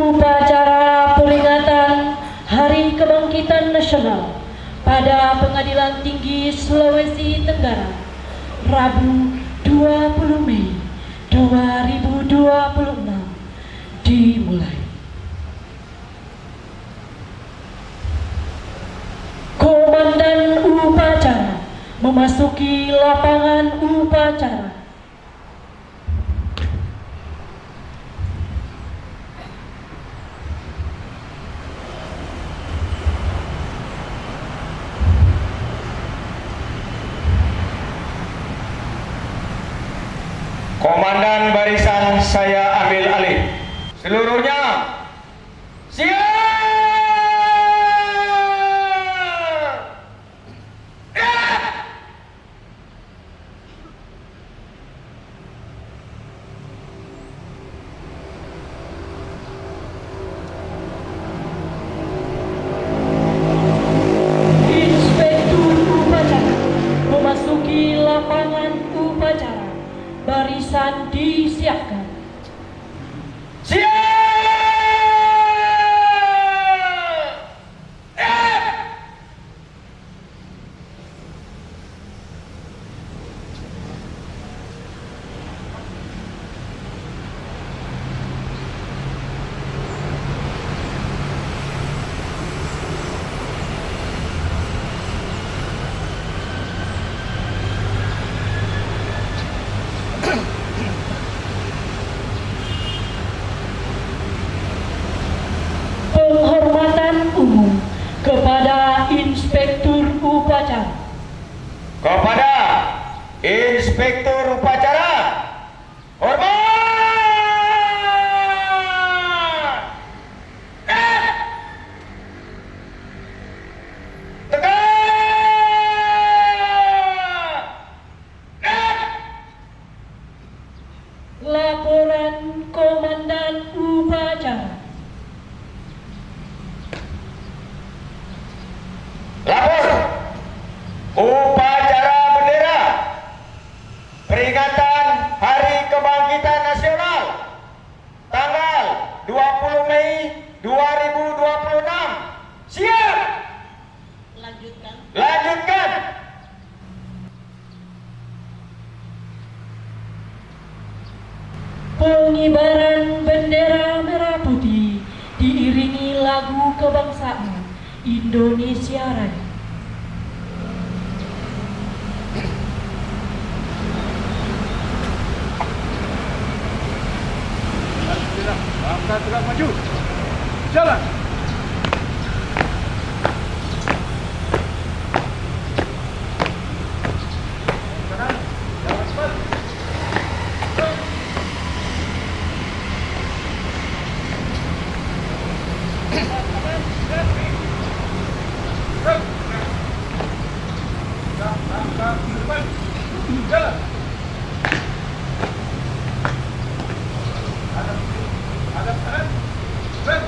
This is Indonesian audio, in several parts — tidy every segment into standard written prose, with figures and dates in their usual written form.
Upacara peringatan Hari Kebangkitan Nasional pada Pengadilan Tinggi Sulawesi Tenggara, Rabu 20 Mei 2026 dimulai. Komandan upacara memasuki lapangan upacara. Komandan barisan saya ambil alih. Seluruhnya siap. Inspektur upacara memasuki lapangan upacara. Barisan disiapkan. Siap. Penghormatan umum kepada Inspektur upacara. Kepada Inspektur upacara, hormat. Laporan Komandan upacara. Lapor upacara bendera peringatan Hari Kebangkitan Nasional tanggal 20 Mei 2026. Siap. Lanjutkan. Pengibaran bendera merah putih diiringi lagu kebangsaan Indonesia Raya. Angkat tegak maju. Jalan. Kanan. Jalan cepat. Jalan. Hadap kanan. Jalan.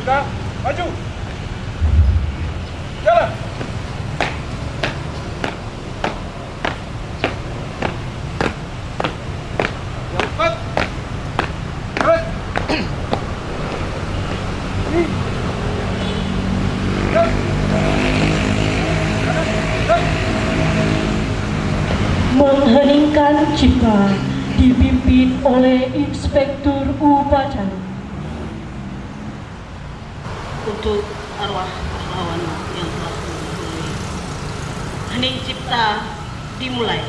Tegak, maju. Jalan. Yang cepat. Gerak. Ini. Gerak. Kanan. Gerak. Mengheningkan cipta dipimpin oleh Inspektur Upacara. Untuk arwah pahlawan yang telah meninggal. Hening cipta dimulai.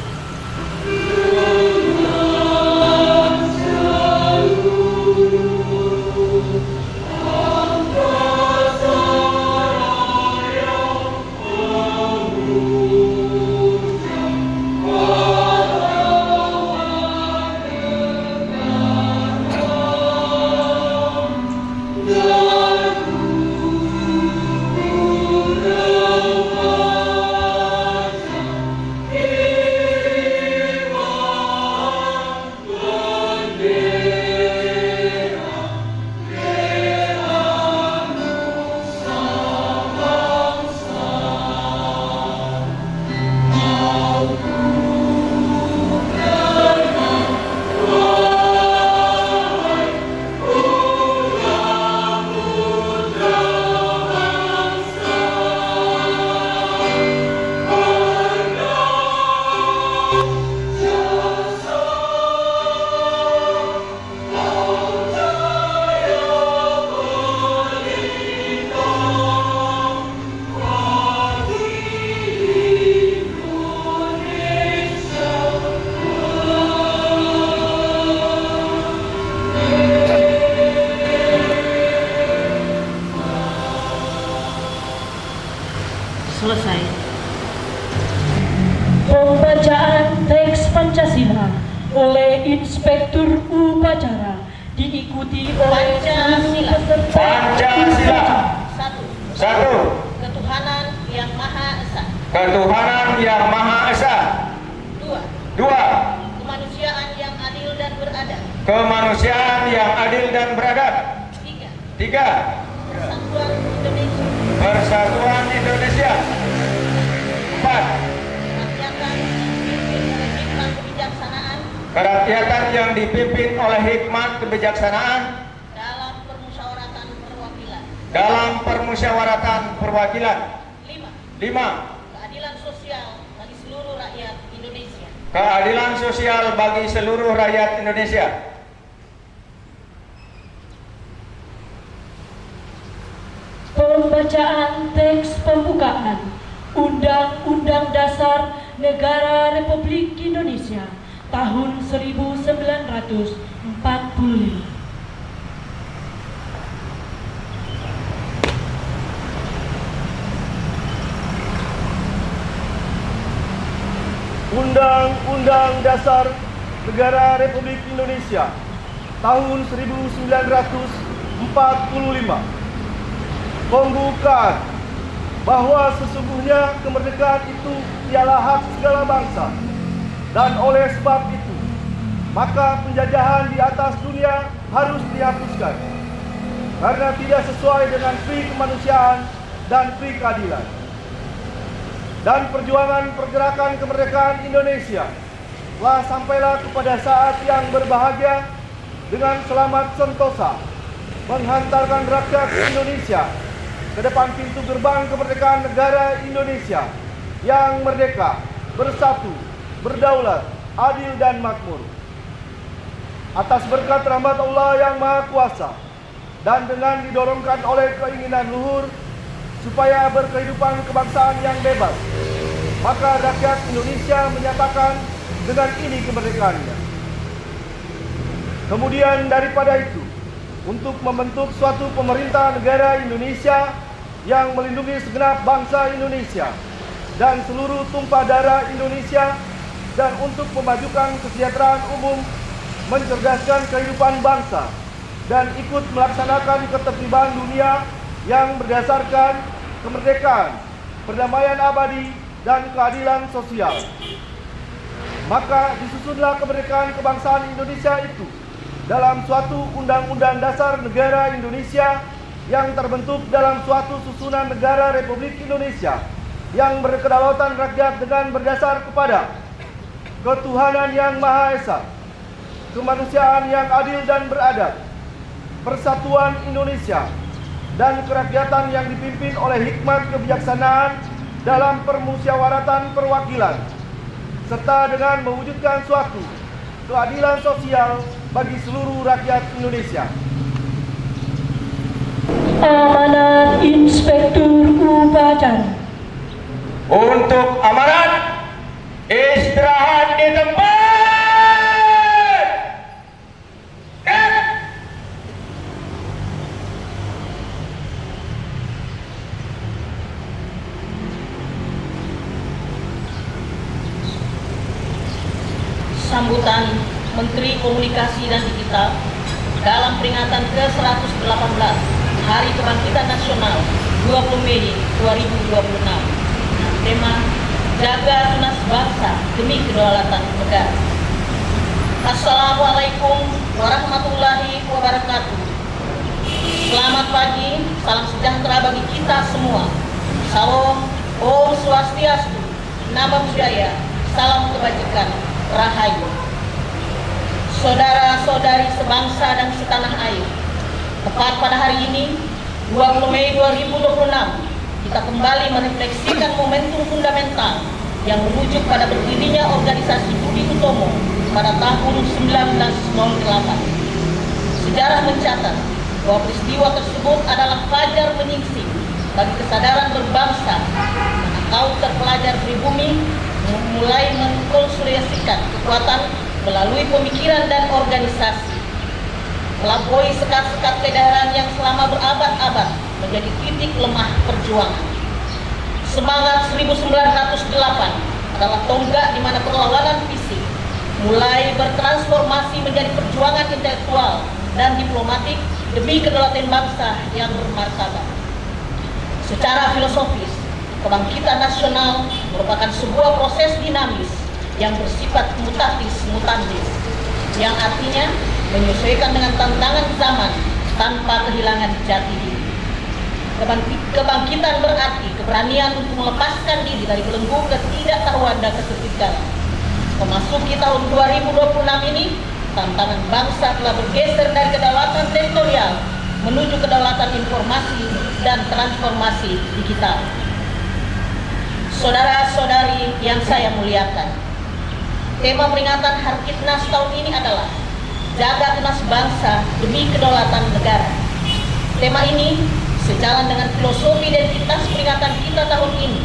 Selesai. Pembacaan teks Pancasila oleh Inspektur Upacara diikuti oleh Pancasila. peserta. Pancasila. Satu. Satu. Ketuhanan yang Maha Esa. Ketuhanan yang Maha Esa. Dua. Dua. Kemanusiaan yang adil dan beradab. Kemanusiaan yang adil dan beradab. Tiga. Tiga. Persatuan Indonesia. Persatuan Indonesia. Empat. Kerakyatan yang dipimpin oleh hikmat Kerakyatan yang dipimpin oleh hikmat kebijaksanaan kebijaksanaan dalam permusyawaratan perwakilan. dalam permusyawaratan perwakilan. Lima. Lima. Keadilan sosial bagi seluruh rakyat Indonesia. Keadilan sosial bagi seluruh rakyat Indonesia. Pembacaan teks pembukaan Undang-Undang Dasar Negara Republik Indonesia tahun 1945. Undang-Undang Dasar Negara Republik Indonesia tahun 1945 membuka bahwa sesungguhnya kemerdekaan itu ialah hak segala bangsa, dan oleh sebab itu maka penjajahan di atas dunia harus dihapuskan karena tidak sesuai dengan pri kemanusiaan dan pri keadilan. Dan perjuangan pergerakan kemerdekaan Indonesia telah sampailah kepada saat yang berbahagia dengan selamat sentosa menghantarkan rakyat Indonesia ke depan pintu gerbang kemerdekaan negara Indonesia yang merdeka, bersatu, berdaulat, adil dan makmur. Atas berkat rahmat Allah yang Maha Kuasa dan dengan didorongkan oleh keinginan luhur supaya berkehidupan kebangsaan yang bebas, maka rakyat Indonesia menyatakan dengan ini kemerdekaannya. Kemudian daripada itu, untuk membentuk suatu pemerintah negara Indonesia yang melindungi segenap bangsa Indonesia dan seluruh tumpah darah Indonesia, dan untuk memajukan kesejahteraan umum, mencerdaskan kehidupan bangsa, dan ikut melaksanakan ketertiban dunia yang berdasarkan kemerdekaan, perdamaian abadi, dan keadilan sosial. Maka disusunlah kemerdekaan kebangsaan Indonesia itu dalam suatu Undang-Undang Dasar Negara Indonesia yang terbentuk dalam suatu susunan negara Republik Indonesia yang berkedaulatan rakyat dengan berdasar kepada ketuhanan yang Maha Esa, kemanusiaan yang adil dan beradab, persatuan Indonesia, dan kerakyatan yang dipimpin oleh hikmat kebijaksanaan dalam permusyawaratan perwakilan, serta dengan mewujudkan suatu keadilan sosial bagi seluruh rakyat Indonesia. Amanat Inspektur Upacara. Untuk amanat, istirahat di tempat. Sambutan Menteri Komunikasi dan Digital dalam peringatan ke-118 Hari Kebangkitan Nasional 20 Mei 2026. Tema Jaga Tunas Bangsa Demi Kedaulatan Negara. Assalamualaikum warahmatullahi wabarakatuh. Selamat pagi, salam sejahtera bagi kita semua. Salam, Om Swastiastu, Namo Buddhaya, salam kebajikan, Rahayu. Saudara-saudari sebangsa dan setanah air, tepat pada hari ini, 20 Mei 2026, kita kembali merefleksikan momentum fundamental yang merujuk pada berdirinya organisasi Budi Utomo pada tahun 1908. Sejarah mencatat bahwa peristiwa tersebut adalah fajar menyingsing bagi kesadaran berbangsa, mana kaum terpelajar pribumi mulai mengkonsolidasikan kekuatan melalui pemikiran dan organisasi, melampaui sekat-sekat kedaerahan yang selama berabad-abad menjadi titik lemah perjuangan. Semangat 1908 adalah tonggak di mana perlawanan fisik mulai bertransformasi menjadi perjuangan intelektual dan diplomatik demi kedaulatan bangsa yang bermartabat. Secara filosofis, kebangkitan nasional merupakan sebuah proses dinamis yang bersifat mutatis mutandis, yang artinya menyesuaikan dengan tantangan zaman tanpa kehilangan jati diri. Kebangkitan berarti keberanian untuk melepaskan diri dari belenggu ketidaktahuan dan ketertiban. Memasuki tahun 2026 ini, tantangan bangsa telah bergeser dari kedaulatan teritorial menuju kedaulatan informasi dan transformasi digital. Saudara-saudari yang saya muliakan, tema peringatan Harkitnas tahun ini adalah Jaga Tunas Bangsa Demi Kedaulatan Negara. Tema ini sejalan dengan filosofi identitas peringatan kita tahun ini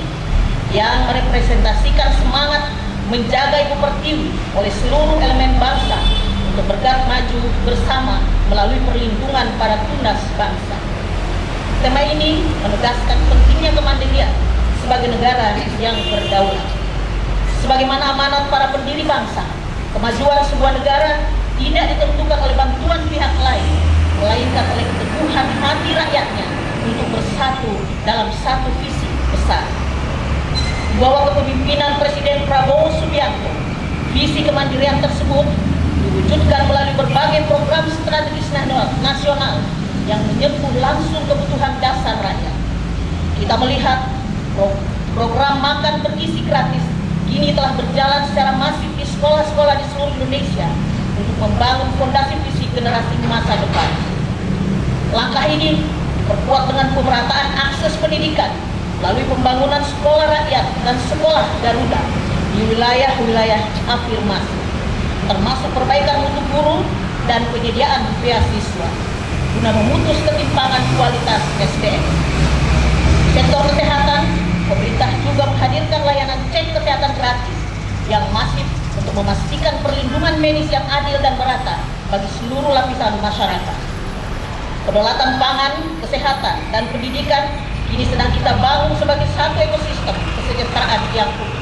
yang merepresentasikan semangat menjaga Ibu Pertiwi oleh seluruh elemen bangsa untuk bergerak maju bersama melalui perlindungan para tunas bangsa. Tema ini menegaskan pentingnya kemandirian sebagai negara yang berdaulat. Sebagaimana amanat para pendiri bangsa, kemajuan sebuah negara tidak ditentukan oleh bantuan pihak lain, melainkan oleh keteguhan hati rakyatnya untuk bersatu dalam satu visi besar. Di bawah kepemimpinan Presiden Prabowo Subianto, visi kemandirian tersebut diwujudkan melalui berbagai program strategis nasional yang menyentuh langsung kebutuhan dasar rakyat. Kita melihat program makan bergizi gratis kini telah berjalan secara masif di sekolah-sekolah di seluruh Indonesia untuk membangun fondasi visi generasi masa depan. Langkah ini diperkuat dengan pemerataan akses pendidikan melalui pembangunan sekolah rakyat dan sekolah Garuda di wilayah-wilayah afirmasi, termasuk perbaikan mutu guru dan penyediaan beasiswa guna memutus ketimpangan kualitas SDM. Sektor kesehatan, pemerintah juga menghadirkan layanan cek kesehatan gratis yang masif untuk memastikan perlindungan medis yang adil dan merata bagi seluruh lapisan masyarakat. Kedaulatan pangan, kesehatan, dan pendidikan kini sedang kita bangun sebagai satu ekosistem kesejahteraan yang utuh.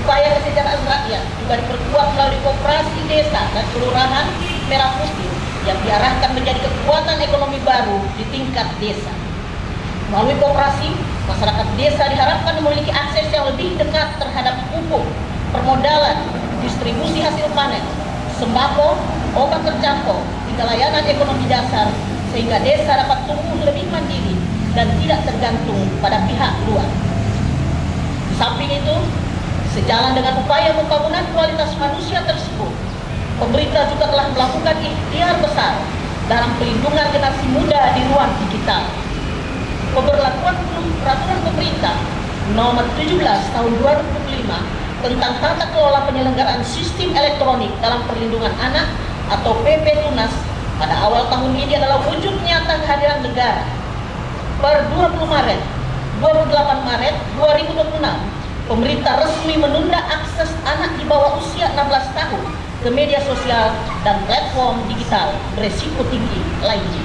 Upaya kesejahteraan rakyat juga diperkuat melalui koperasi desa dan kelurahan Merah Putih yang diarahkan menjadi kekuatan ekonomi baru di tingkat desa. Melalui koperasi, masyarakat desa diharapkan memiliki akses yang lebih dekat terhadap pupuk, permodalan, distribusi hasil panen, sembako, obat terjangkau, hingga layanan ekonomi dasar sehingga desa dapat tumbuh lebih mandiri dan tidak tergantung pada pihak luar. Di samping itu, sejalan dengan upaya pembangunan kualitas manusia tersebut, pemerintah juga telah melakukan ikhtiar besar dalam pelindungan generasi muda di ruang digital. Pemberlakuan peraturan pemerintah nomor 17 tahun 2005 tentang tata kelola penyelenggaraan sistem elektronik dalam perlindungan anak atau PP Tunas pada awal tahun ini adalah wujud nyata kehadiran negara. Per 28 Maret 2026, pemerintah resmi menunda akses anak di bawah usia 16 tahun ke media sosial dan platform digital beresiko tinggi lainnya.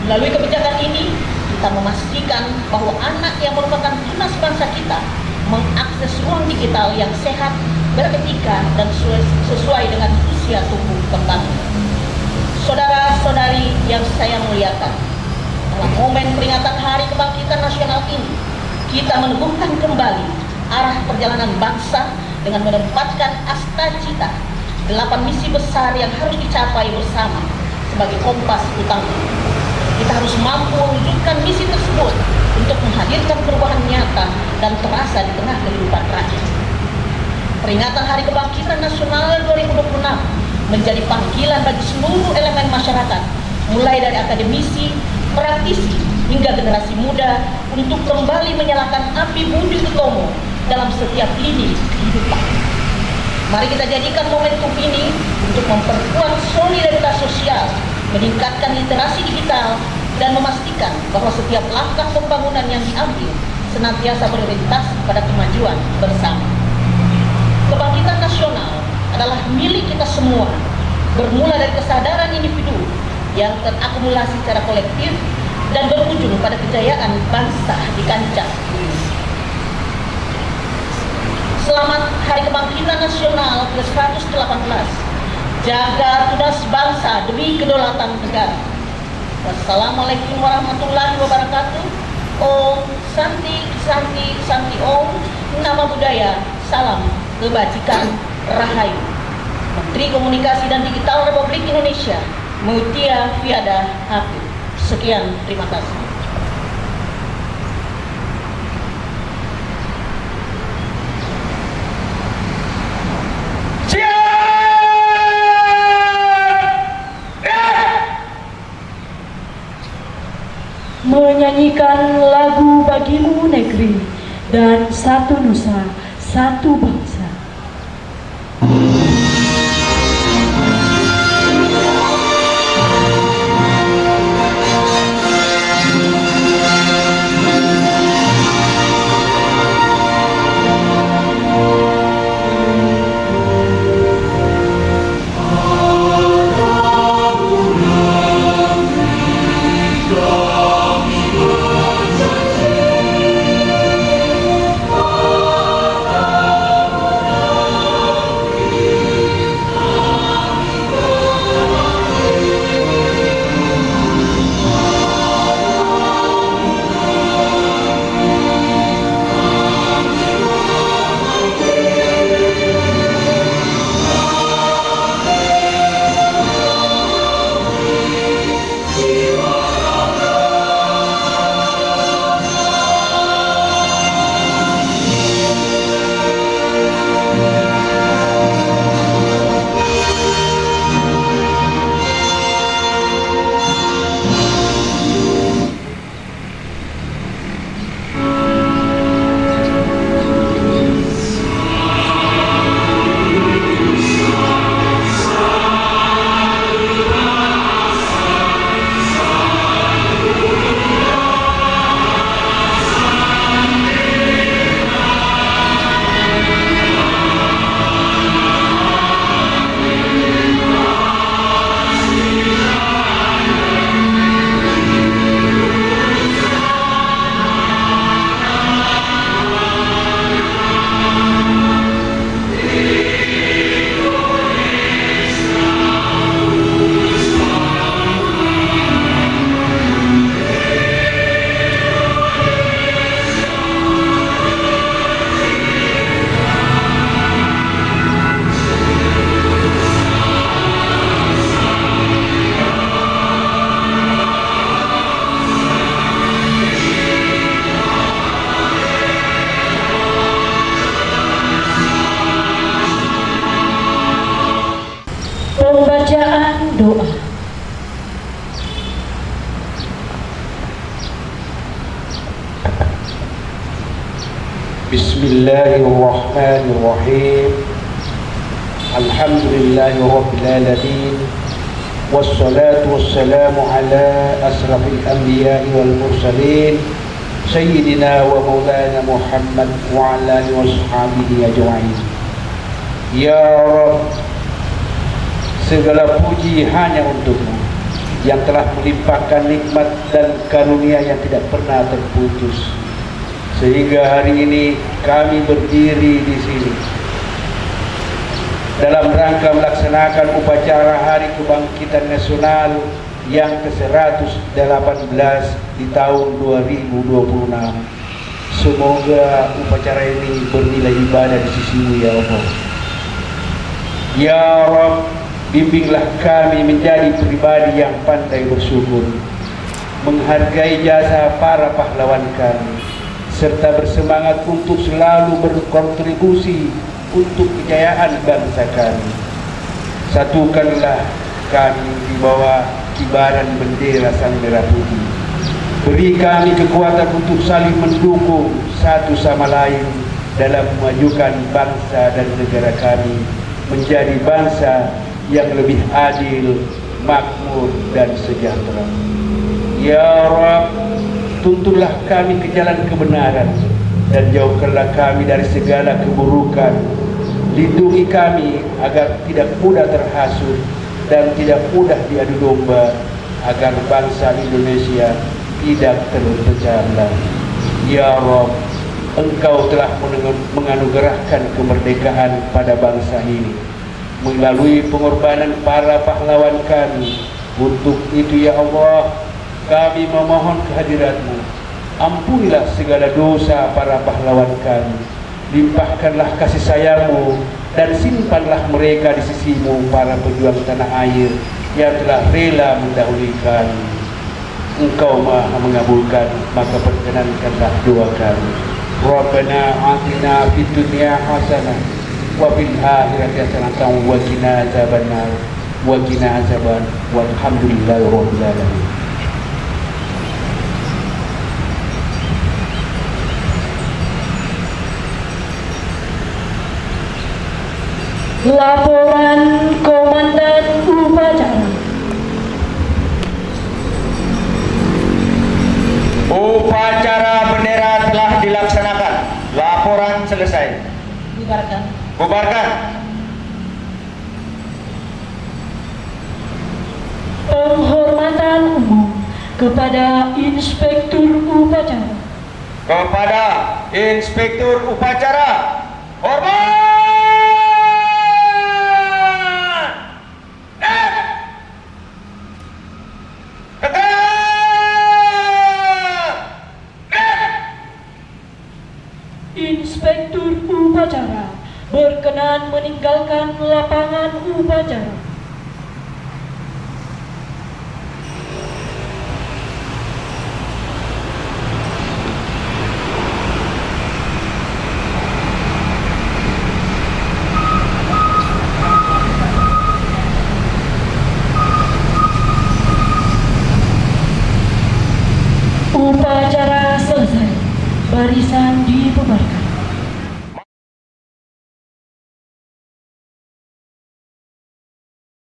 Melalui kebijakan ini, kita memastikan bahwa anak yang merupakan tunas bangsa kita mengakses ruang digital yang sehat, beretika, dan sesuai dengan usia tumbuh kembang. Saudara-saudari yang saya muliakan, dalam momen peringatan Hari Kebangkitan Nasional ini, kita meneguhkan kembali arah perjalanan bangsa dengan menempatkan asta-cita 8 misi besar yang harus dicapai bersama sebagai kompas utama. Kita harus mampu mewujudkan misi tersebut untuk menghadirkan perubahan nyata dan terasa di tengah kehidupan rakyat. Peringatan Hari Kebangkitan Nasional 2026 menjadi panggilan bagi seluruh elemen masyarakat, mulai dari akademisi, praktisi, hingga generasi muda untuk kembali menyalakan api budi utomo dalam setiap lini kehidupan. Mari kita jadikan momentum ini untuk memperkuat solidaritas sosial, meningkatkan literasi digital, dan memastikan bahwa setiap langkah pembangunan yang diambil senantiasa berorientasi pada kemajuan bersama. Kebangkitan nasional adalah milik kita semua, bermula dari kesadaran individu yang terakumulasi secara kolektif dan berujung pada kejayaan bangsa di kancah dunia. Selamat Hari Kebangkitan Nasional ke-118. Jaga tunas bangsa demi kedaulatan negara. Wassalamualaikum warahmatullahi wabarakatuh. Om Santi Santi Santi Om. Nama budaya, salam kebajikan, rahayu. Menteri Komunikasi dan Digital Republik Indonesia, Mutia Fiada Hafid. Sekian, terima kasih. Menyanyikan lagu Bagimu Negeri dan Satu Nusa, Satu Bangsa. berdoa. Bismillahirrahmanirrahim. Alhamdulillahirabbil alamin. Wassalatu wassalamu ala asrafil anbiya'i wal mursalin sayyidina wa maulana Muhammad wa ala alihi washabihi ajma'in. Ya Rabb, segala puji hanya untukmu yang telah melimpahkan nikmat dan karunia yang tidak pernah terputus, sehingga hari ini kami berdiri di sini dalam rangka melaksanakan upacara Hari Kebangkitan Nasional yang ke-118 di tahun 2026. Semoga upacara ini bernilai ibadah di sisi-Mu ya Allah. Ya Rabb, bimbinglah kami menjadi pribadi yang pandai bersyukur, menghargai jasa para pahlawan kami, serta bersemangat untuk selalu berkontribusi untuk kejayaan bangsa kami. Satukanlah kami di bawah kibaran bendera Sang Merah Putih. Beri kami kekuatan untuk saling mendukung satu sama lain dalam memajukan bangsa dan negara kami menjadi bangsa yang lebih adil, makmur, dan sejahtera. Ya Rabb, tuntunlah kami ke jalan kebenaran dan jauhkanlah kami dari segala keburukan. Lindungi kami agar tidak mudah terhasut dan tidak mudah diadu domba, agar bangsa Indonesia tidak terpecah belah. Ya Rabb, Engkau telah menganugerahkan kemerdekaan pada bangsa ini melalui pengorbanan para pahlawan kami. Untuk itu ya Allah, kami memohon kehadirat-Mu. Ampunilah segala dosa para pahlawan kami. Limpahkanlah kasih sayang-Mu dan simpanlah mereka di sisi-Mu, para pejuang tanah air yang telah rela mendahului kami. Engkau Maha mengabulkan, maka perkenankanlah doa kami. Rabbana atina fid dunya hasanah wa fil akhirati hasanah wa qina adzabannar wa qina adzaban walhamdulillahi rabbil alamin. Laporan Komandan Upacara. Upacara bendera telah dilaksanakan. Laporan selesai. Bubarkan. Bubarkan. Penghormatan umum kepada Inspektur Upacara. Kepada Inspektur Upacara, hormat. Inspektur Upacara berkenan meninggalkan lapangan upacara. Upacara selesai. Barisan dibubarkan.